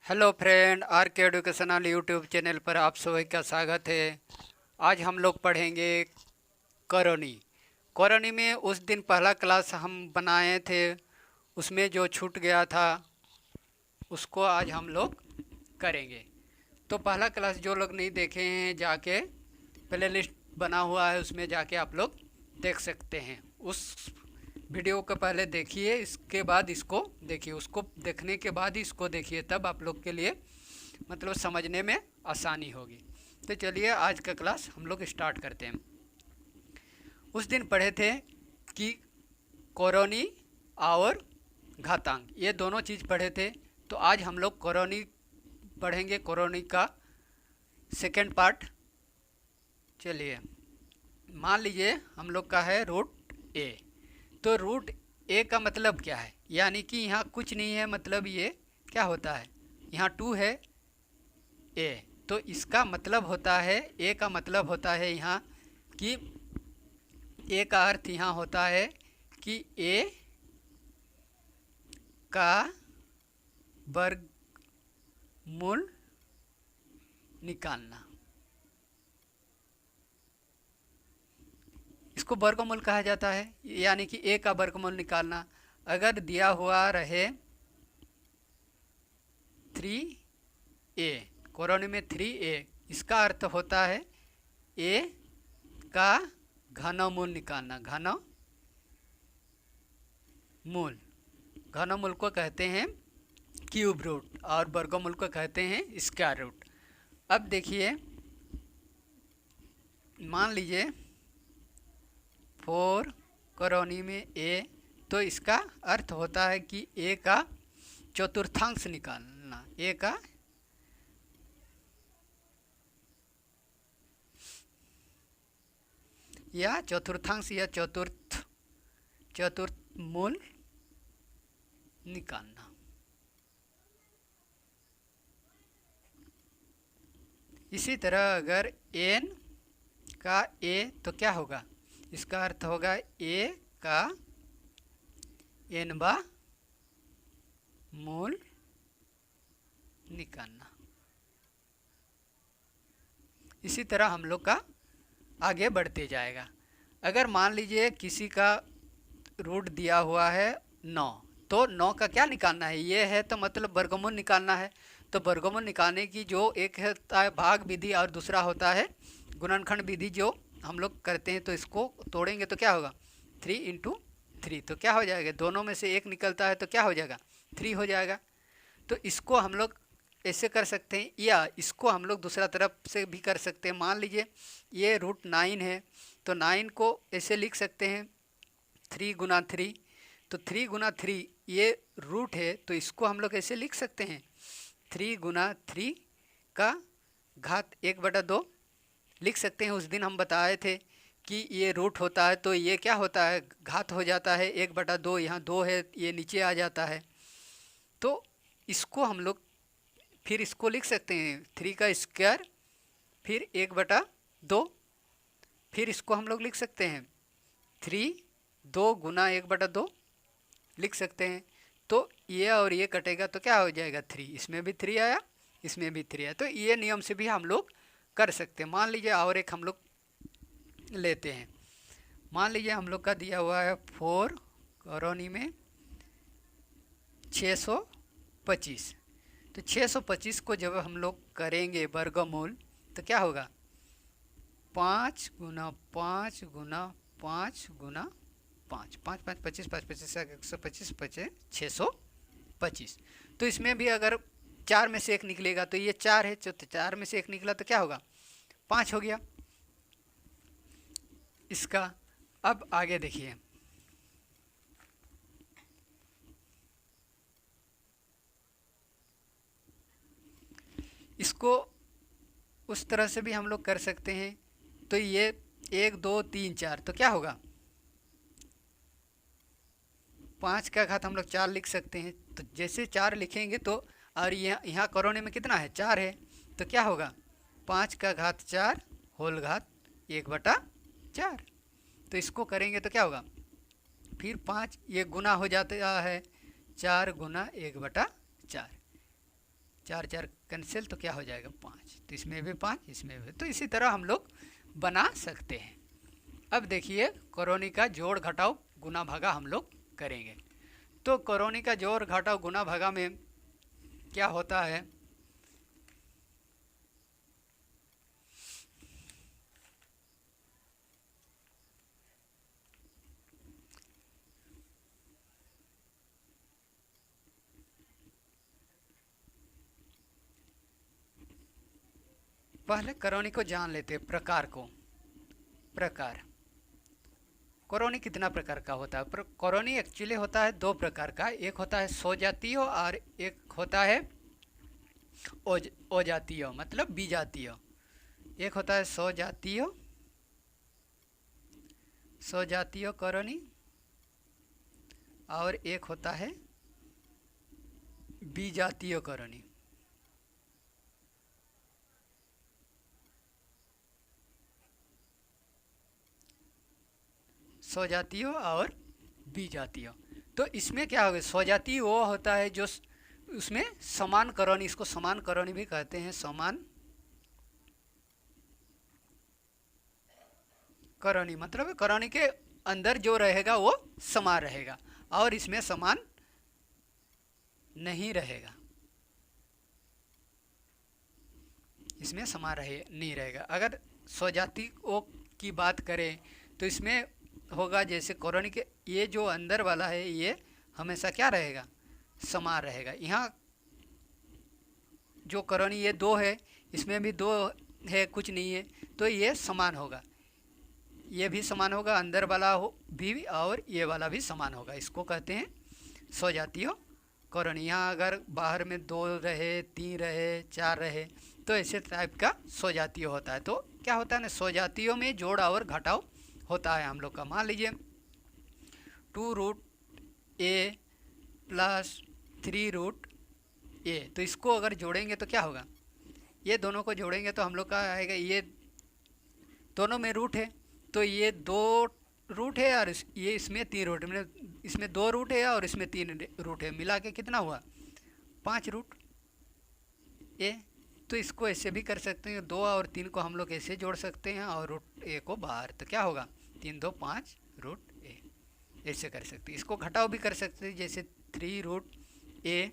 Hello friend, are के educational YouTube channel पर आप सभी का स्वागत है। आज हम लोग पढ़ेंगे कॉलोनी। कॉलोनी में उस दिन पहला क्लास हम बनाए थे, उसमें जो छूट गया था उसको आज हम लोग करेंगे। तो पहला क्लास जो लोग नहीं देखे हैं, जाके प्ले लिस्ट बना हुआ है उसमें जाके आप लोग देख सकते हैं। उस वीडियो को पहले देखिए, इसके बाद इसको देखिए, उसको देखने के बाद ही इसको देखिए, तब आप लोग के लिए मतलब समझने में आसानी होगी। तो चलिए आज का क्लास हम लोग स्टार्ट करते हैं। उस दिन पढ़े थे कि कोरोनी और घातांक, ये दोनों चीज़ पढ़े थे। तो आज हम लोग कोरोनी पढ़ेंगे, कोरोनी का सेकेंड पार्ट। चलिए, मान लीजिए हम लोग का है रूट ए। तो रूट ए का मतलब क्या है, यानी कि यहाँ कुछ नहीं है, मतलब ये क्या होता है, यहाँ 2 है ए। तो इसका मतलब होता है, ए का मतलब होता है यहाँ कि ए का अर्थ यहाँ होता है कि ए का वर्गमूल निकालना। इसको वर्गमूल कहा जाता है, यानी कि ए का वर्गमूल निकालना। अगर दिया हुआ रहे 3a, कोरोनी में 3a, इसका अर्थ होता है ए का घनमूल निकालना। घनमूल को कहते हैं क्यूब रूट और वर्गमूल को कहते हैं स्क्वायर रूट। अब देखिए, मान लीजिए 4 कोरोनी में ए, तो इसका अर्थ होता है कि ए का चतुर्थांश निकालना। ए का या चतुर्थांश या चतुर्थ मूल निकालना। इसी तरह अगर n का a, तो क्या होगा, इसका अर्थ होगा a का nवा मूल निकालना। इसी तरह हम लोग का आगे बढ़ते जाएगा। अगर मान लीजिए किसी का रूट दिया हुआ है 9, तो 9 का क्या निकालना है, ये है तो मतलब वर्गमूल निकालना है। तो वर्गमूल निकालने की जो एक होता है भाग विधि और दूसरा होता है गुणनखंड विधि, जो हम लोग करते हैं। तो इसको तोड़ेंगे तो क्या होगा, 3 × 3, तो क्या हो जाएगा, दोनों में से एक निकलता है तो क्या हो जाएगा, 3 हो जाएगा। तो इसको हम लोग ऐसे कर सकते हैं, या इसको हम लोग दूसरा तरफ से भी कर सकते हैं। मान लीजिए ये रूट 9 है, तो 9 को ऐसे लिख सकते हैं 3 × 3। तो 3 × 3 ये रूट है, तो इसको हम लोग ऐसे लिख सकते हैं 3 × 3 का घात 1/2 लिख सकते हैं। उस दिन हम बताए थे कि ये रूट होता है तो ये क्या होता है, घात हो जाता है 1/2। यहाँ 2 है, ये नीचे आ जाता है। तो इसको हम लोग फिर इसको लिख सकते हैं 3 का स्क्वायर फिर 1/2। फिर इसको हम लोग लिख सकते हैं 2 × 1/2 लिख सकते हैं। तो ये और ये कटेगा तो क्या हो जाएगा, 3। इसमें भी 3 आया, इसमें भी 3 आया। तो ये नियम से भी हम लोग कर सकते हैं। मान लीजिए और एक हम लोग लेते हैं। मान लीजिए हम लोग का दिया हुआ है 4 कोरोनी में 625। तो 625 को जब हम लोग करेंगे वर्गमूल, तो क्या होगा, 5 × 5 × 5 × 5, 5 5 25, 5 25 125, 25 625। तो इसमें भी अगर 4 में से एक निकलेगा तो ये 4 है, तो 4 में से एक निकला तो क्या होगा, 5 हो गया इसका। अब आगे देखिए, इसको उस तरह से भी हम लोग कर सकते हैं। तो ये 1 2 3 4, तो क्या होगा, 5 का घात हम लोग 4 लिख सकते हैं। तो जैसे 4 लिखेंगे तो, और यहाँ कोरोने में कितना है, 4 है, तो क्या होगा, 5 का घात 4 होल घात 1/4। तो इसको करेंगे तो क्या होगा, फिर 5 ये गुना हो जाता है 4 × 1/4। 4 4 कैंसिल, तो क्या हो जाएगा 5, तो इसमें भी 5, इसमें भी। तो इसी तरह हम लोग बना सकते हैं। अब देखिए कॉलोनी का जोड़ घटाव गुना भागा हम लोग करेंगे। तो कॉलोनी का जोड़ घटाव गुना भागा में क्या होता है, पहले कॉलोनी को जान लेते हैं, प्रकार को। प्रकार कॉलोनी कितना प्रकार का होता है? कॉलोनी एक्चुअली होता है 2 प्रकार का, एक होता है स्वजातीय और एक होता है अजातीय, मतलब विजातीय। एक होता है स्वजातीय कॉलोनी और एक होता है विजातीय कॉलोनी। स्वजातीय और विजातीय। तो इसमें क्या होगा, स्वजातीय वो होता है जो उसमें समान कॉलोनी, इसको समान कॉलोनी भी कहते हैं, समान कॉलोनी मतलब कॉलोनी के अंदर जो रहेगा वो समान रहेगा और इसमें समान नहीं रहेगा, इसमें समान नहीं रहेगा। अगर स्वजातीय की बात करें तो इसमें होगा जैसे कॉलोनी के ये जो अंदर वाला है ये हमेशा क्या रहेगा, समान रहेगा। यहाँ जो कॉलोनी ये 2 है, इसमें भी 2 है, कुछ नहीं है, तो ये समान होगा, ये भी समान होगा, अंदर वाला भी और ये वाला भी समान होगा। इसको कहते हैं स्वजातीय कॉलोनी। यहाँ अगर बाहर में 2 रहे, 3 रहे, 4 रहे, तो ऐसे टाइप का स्वजातीय होता है। तो क्या होता है ना, स्वजातीयों में जोड़ और घटाव होता है हम लोग का। मान लीजिए 2√a प्लस 3√a, तो इसको अगर जोड़ेंगे तो क्या होगा, ये दोनों को जोड़ेंगे तो हम लोग का आएगा, ये दोनों में रूट है तो ये 2 रूट है और ये इसमें 3 रूट है, मतलब इसमें 2 रूट है और इसमें 3 रूट है, मिला के कितना हुआ 5√a। तो इसको ऐसे भी कर सकते हैं, 2 और 3 को हम लोग ऐसे जोड़ सकते हैं और √a को बाहर, तो क्या होगा 3 2 5√a, ऐसे कर सकते हैं। इसको घटाव भी कर सकते हैं, जैसे 3√a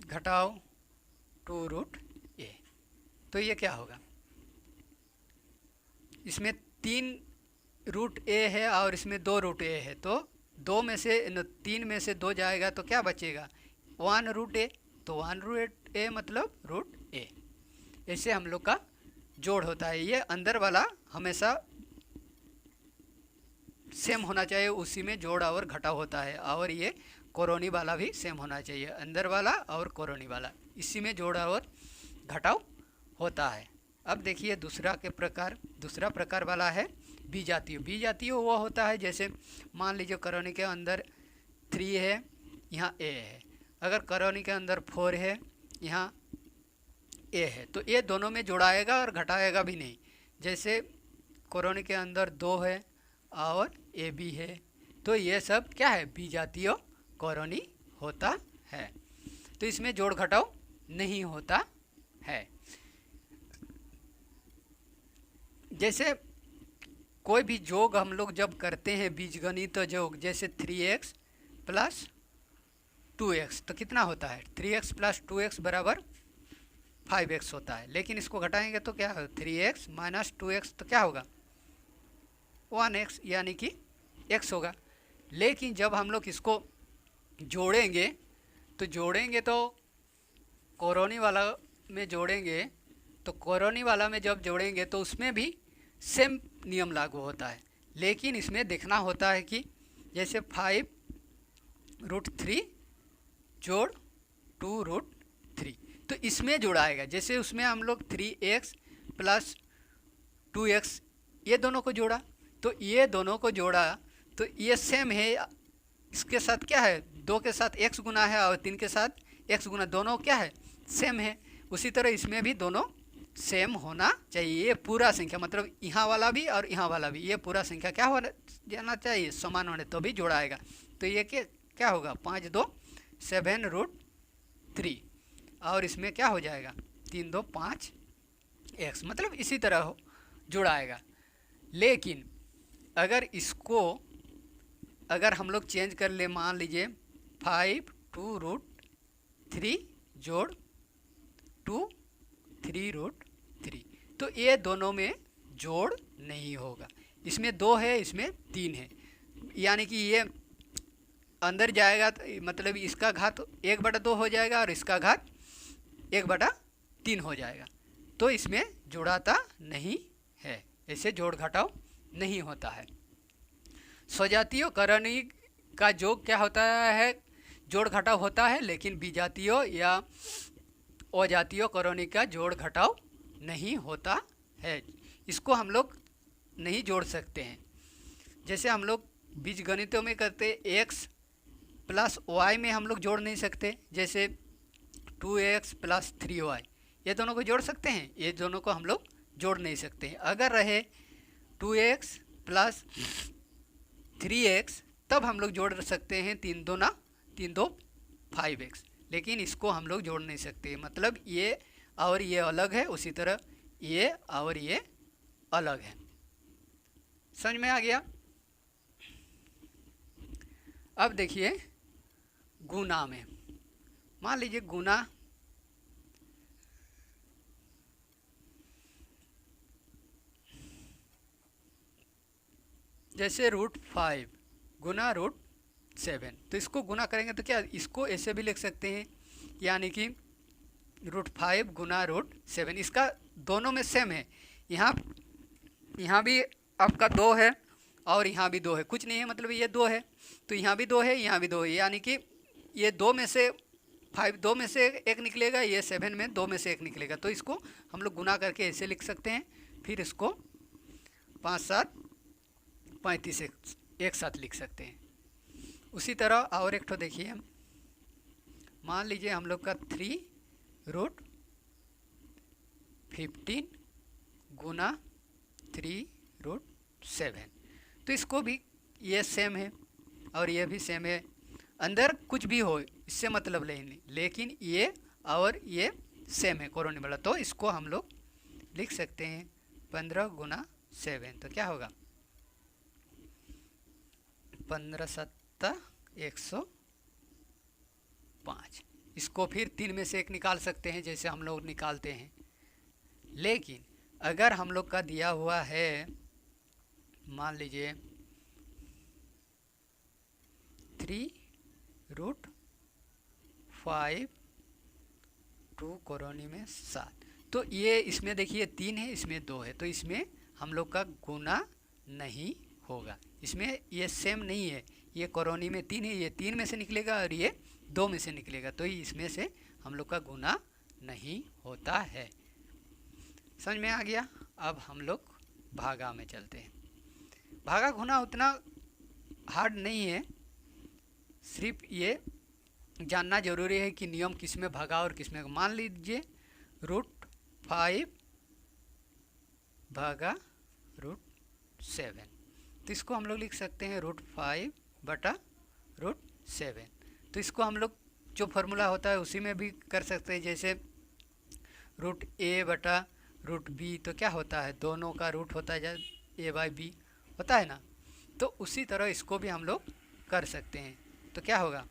घटाव 2√a, तो ये क्या होगा, इसमें 3√a है और इसमें 2√a है, तो 3 में से 2 जाएगा तो क्या बचेगा 1√a, तो 1√a मतलब √a। ऐसे हम लोग का जोड़ होता है। ये अंदर वाला हमेशा सेम होना चाहिए, उसी में जोड़ और घटाव होता है, और ये कॉलोनी वाला भी सेम होना चाहिए, अंदर वाला और कॉलोनी वाला, इसी में जोड़ और घटाव होता है। अब देखिए दूसरा प्रकार वाला है विजातीय। विजातीय वो होता है जैसे मान लीजिए कॉलोनी के अंदर 3 है, यहाँ a है, अगर कॉलोनी के अंदर 4 है, यहाँ a है, तो ये दोनों में जोड़ाएगा और घटाएगा भी नहीं। जैसे कॉलोनी के अंदर 2 है और a भी है, तो ये सब क्या है विजातीय कॉलोनी होता है, तो इसमें जोड़ घटाव नहीं होता है। जैसे कोई भी योग हम लोग जब करते हैं बीजगणित योग, जैसे 3x प्लस 2x, तो कितना होता है 3x प्लस 2x बराबर 5x होता है, लेकिन इसको घटाएंगे तो क्या होगा 3x माइनस 2x, तो क्या होगा 1x, यानी कि x होगा। लेकिन जब हम लोग इसको जोड़ेंगे तो कॉलोनी वाला में जोड़ेंगे, तो कॉलोनी वाला में जब जोड़ेंगे तो उसमें भी सेम नियम लागू होता है, लेकिन इसमें देखना होता है कि जैसे 5√3 जोड़ 2√3, तो इसमें जोड़ाएगा। जैसे उसमें हम लोग 3x प्लस 2x ये दोनों को जोड़ा, तो ये दोनों को जोड़ा तो ये सेम है, इसके साथ क्या है 2 के साथ x गुना है और 3 के साथ x गुना, दोनों क्या है सेम है। उसी तरह इसमें भी दोनों सेम होना चाहिए, ये पूरा संख्या मतलब यहाँ वाला भी और यहाँ वाला भी, ये पूरा संख्या क्या होना जाना चाहिए समान होने, तो भी जोड़ाएगा। तो ये क्या होगा, 5 2 7√3, और इसमें क्या हो जाएगा 3 2 5 x, मतलब इसी तरह जुड़ाएगा। लेकिन अगर इसको अगर हम लोग चेंज कर ले, मान लीजिए 5 2√3 जोड़ 2 3√3, तो ये दोनों में जोड़ नहीं होगा। इसमें 2 है, इसमें 3 है, यानी कि ये अंदर जाएगा तो मतलब इसका घात 1/2 हो जाएगा और इसका घात 1/3 हो जाएगा। तो इसमें जोड़ाता नहीं है, ऐसे जोड़ घटाव नहीं होता है। स्वजातीय करणीय का योग क्या होता है, जोड़ घटाव होता है, लेकिन विजातीय या अजातीय करणीय का जोड़ घटाव नहीं होता है। इसको हम लोग नहीं जोड़ सकते हैं। जैसे हम लोग बीजगणितों में करते x + y में हम लोग जोड़ नहीं सकते, जैसे 2x + 3y, ये दोनों को जोड़ सकते हैं, ये दोनों को हम लोग जोड़ नहीं सकते हैं। अगर रहे 2x + 3x तब हम लोग जोड़ सकते हैं, 3 2 5x, लेकिन इसको हम लोग जोड़ नहीं सकते। मतलब ये और ये अलग है, उसी तरह ये और ये अलग है। समझ में आ गया? अब देखिए गुना में, मान लीजिए गुना जैसे √5 गुना √7, तो इसको गुना करेंगे तो क्या, इसको ऐसे भी लिख सकते हैं, यानी कि √5 गुना √7, इसका दोनों में सेम है। यहाँ भी आपका 2 है और यहाँ भी 2 है, कुछ नहीं है, मतलब ये 2 है तो यहाँ भी 2 है, यहाँ भी 2 है, यानी कि ये 2 में से 5 2 में से 1 निकलेगा, ये 7 में 2 में से 1 निकलेगा। तो इसको हम लोग गुना करके ऐसे लिख सकते हैं, फिर इसको 5 7 35 एक साथ लिख सकते हैं। उसी तरह और एक तो देखिए, मान लीजिए हम लोग का 3√15 गुना 3√7, तो इसको भी ये सेम है और ये भी सेम है, अंदर कुछ भी हो इससे मतलब नहीं, लेकिन ये और ये सेम है कोरोनी वाला, तो इसको हम लोग लिख सकते हैं 15 गुना 7, तो क्या होगा 15 7 105। इसको फिर 3 में से 1 निकाल सकते हैं, जैसे हम लोग निकालते हैं। लेकिन अगर हम लोग का दिया हुआ है, मान लीजिए 3√5 2 कोरोनी में 7, तो ये इसमें देखिए 3 है, इसमें 2 है, तो इसमें हम लोग का गुना नहीं होगा। इसमें ये सेम नहीं है, ये कोरोनी में 3 है, ये 3 में से निकलेगा और ये 2 में से निकलेगा, तो इसमें से हम लोग का गुना नहीं होता है। समझ में आ गया? अब हम लोग भागा में चलते हैं। भागा गुना उतना हार्ड नहीं है, सिर्फ ये जानना जरूरी है कि नियम किस में भागा और किस में। मान लीजिए √5 भागा √7, तो इसको हम लोग लिख सकते हैं √5 बटा √7। तो इसको हम लोग जो फार्मूला होता है उसी में भी कर सकते हैं, जैसे √a बटा √b, तो क्या होता है, दोनों का रूट होता है a/b होता है ना, तो उसी तरह इसको भी हम लोग कर सकते हैं। तो क्या होगा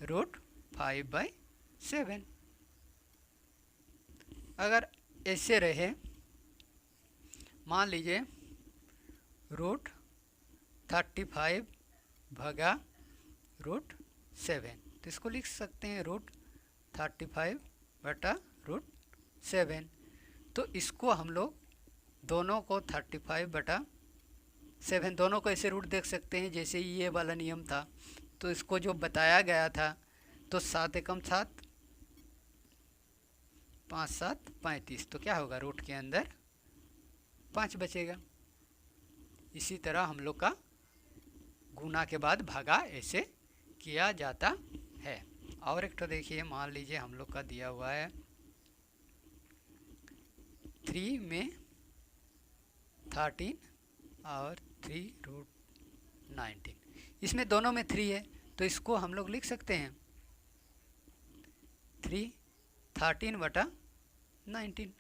√5/7। अगर ऐसे रहे, मान लीजिए √35 भागा √7, तो इसको लिख सकते हैं √35 बटा √7। तो इसको हम लोग दोनों को 35 बटा 7 दोनों को ऐसे रूट देख सकते हैं, जैसे ये वाला नियम था, तो इसको जो बताया गया था, तो 7 एकम 7 5 7 35, तो क्या होगा रूट के अंदर 5 बचेगा। इसी तरह हम लोग का गुना के बाद भागा ऐसे किया जाता है। और एक तो देखिए, मान लीजिए हम लोग का दिया हुआ है 3 में 13 और 3√19, इसमें दोनों में 3 है, तो इसको हम लोग लिख सकते हैं 13/19।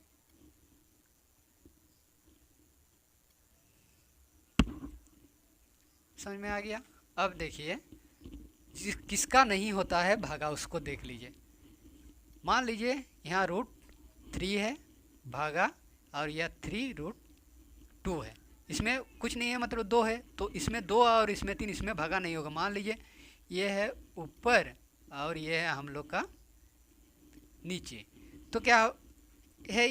समझ में आ गया। अब देखिए किसका नहीं होता है भागा, उसको देख लीजिए। मान लीजिए यहाँ √3 है भागा, और यह 3√2 है। इसमें कुछ नहीं है, मतलब 2 है, तो इसमें 2 और इसमें 3, इसमें भागा नहीं होगा। मान लीजिए ये है ऊपर और ये है हम लोग का नीचे, तो क्या है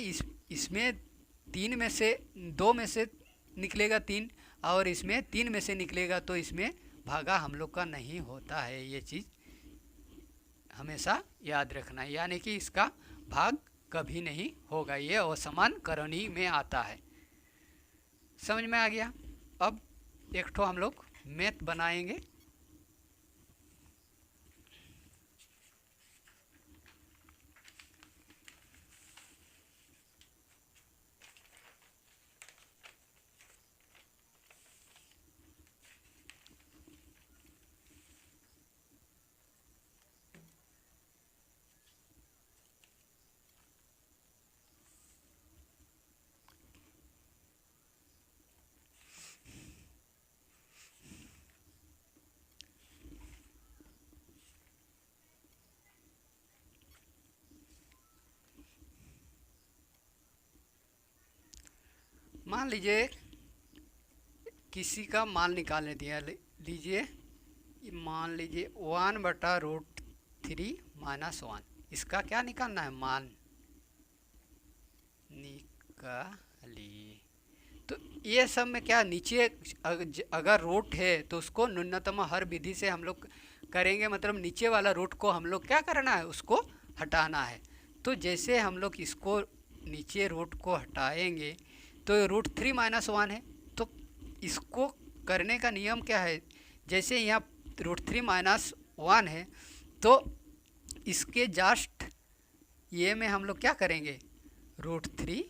इसमें 3 में से 2 में से निकलेगा 3, और इसमें 3 में से निकलेगा, तो इसमें भागा हम लोग का नहीं होता है। ये चीज़ हमेशा याद रखना है, यानी कि इसका भाग कभी नहीं होगा, ये असमान करणी में आता है। समझ में आ गया। अब एक ठो हम लोग मैथ बनाएंगे। मान लीजिए किसी का मान निकालने दिया, लीजिए मान लीजिए 1/√3 - 1, इसका क्या निकालना है, मान निकालिए। तो ये सब में क्या, नीचे अगर रूट है तो उसको न्यूनतम हर विधि से हम लोग करेंगे, मतलब नीचे वाला रूट को हम लोग क्या करना है, उसको हटाना है। तो जैसे हम लोग इसको नीचे रूट को हटाएंगे तो √3 - 1 है, तो इसको करने का नियम क्या है, जैसे यहाँ √3 - 1 है, तो इसके जस्ट ये में हम लोग क्या करेंगे, √3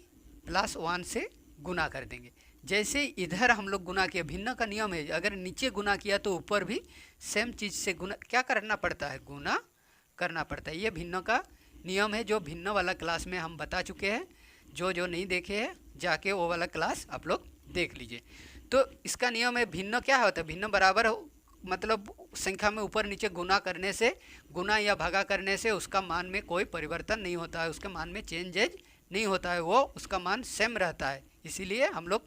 + 1 से गुना कर देंगे। जैसे इधर हम लोग गुना किया, भिन्न का नियम है, अगर नीचे गुना किया तो ऊपर भी सेम चीज़ से गुना क्या करना पड़ता है, गुना करना पड़ता है। ये भिन्न का नियम है, जो भिन्न वाला क्लास में हम बता चुके हैं। जो नहीं देखे हैं जाके वो वाला क्लास आप लोग देख लीजिए। तो इसका नियम है, भिन्न क्या होता है, भिन्न बराबर मतलब संख्या में ऊपर नीचे गुना करने से, गुना या भागा करने से उसका मान में कोई परिवर्तन नहीं होता है, उसके मान में चेंजेज नहीं होता है, वो उसका मान सेम रहता है। इसीलिए हम लोग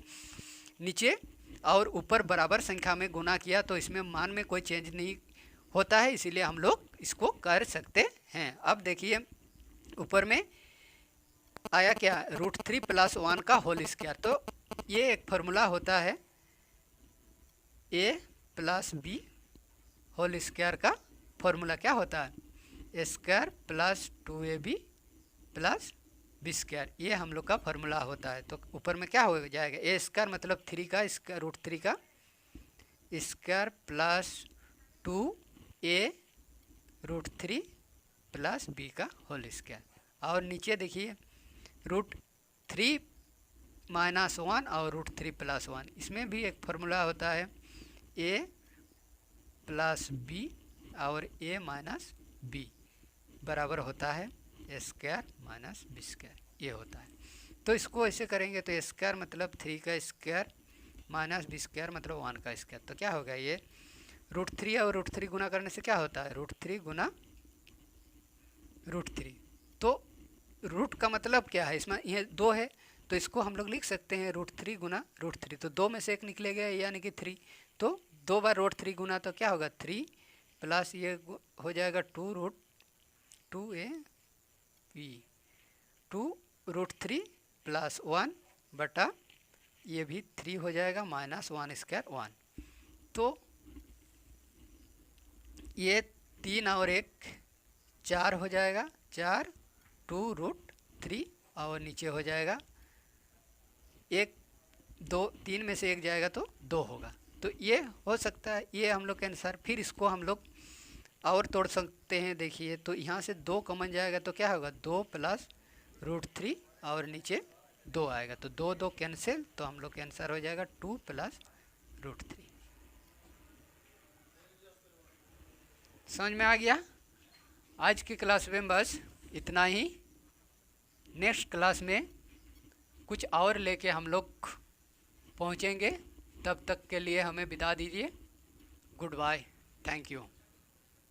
नीचे और ऊपर बराबर संख्या में गुना किया तो इसमें मान में कोई चेंज नहीं होता है, इसीलिए हम लोग इसको कर सकते हैं। अब देखिए ऊपर में आया क्या, √3 + 1 का होल स्क्वायर। तो ये एक फार्मूला होता है a + b होल स्क्वायर का फॉर्मूला क्या होता है, A² + 2ab + b², ये हम लोग का फॉर्मूला होता है। तो ऊपर में क्या हो जाएगा, A² मतलब 3 का स्क्वायर, √3 का स्क्वायर + 2a √3 + b का होल स्क्वायर। और नीचे देखिए √3 - 1 और √3 + 1, इसमें भी एक फार्मूला होता है a + b और a - b बराबर होता है A² - b², ये होता है। तो इसको ऐसे करेंगे तो A² मतलब 3 का स्क्वायर - b² मतलब 1 का स्क्वायर। तो क्या होगा, ये √3 और √3 गुना करने से क्या होता है, √3 गुना √3। तो रूट का मतलब क्या है, इसमें ये 2 है, तो इसको हम लोग लिख सकते हैं √3 गुना √3, तो 2 में से एक निकलेगा यानी कि 3, तो 2 बार √3 गुना तो क्या होगा 3 प्लस ये हो जाएगा 2√2ab 2√3 + 1 बटा ये भी 3 हो जाएगा -1² 1। तो ये 3 और 1 4 हो जाएगा, 4 2√3 और नीचे हो जाएगा 1 2, 3 में से 1 जाएगा तो 2 होगा। तो ये हो सकता है, ये हम लोग के अनुसार। फिर इसको हम लोग और तोड़ सकते हैं, देखिए तो यहाँ से 2 कॉमन जाएगा तो क्या होगा 2 + √3 और नीचे 2 आएगा, तो 2 2 कैंसिल, तो हम लोग के आंसर हो जाएगा 2 + √3। समझ में आ गया। आज की क्लास में बस इतना ही। नेक्स्ट क्लास में कुछ और लेके हम लोग पहुँचेंगे। तब तक के लिए हमें विदा दीजिए। Good bye, thank you.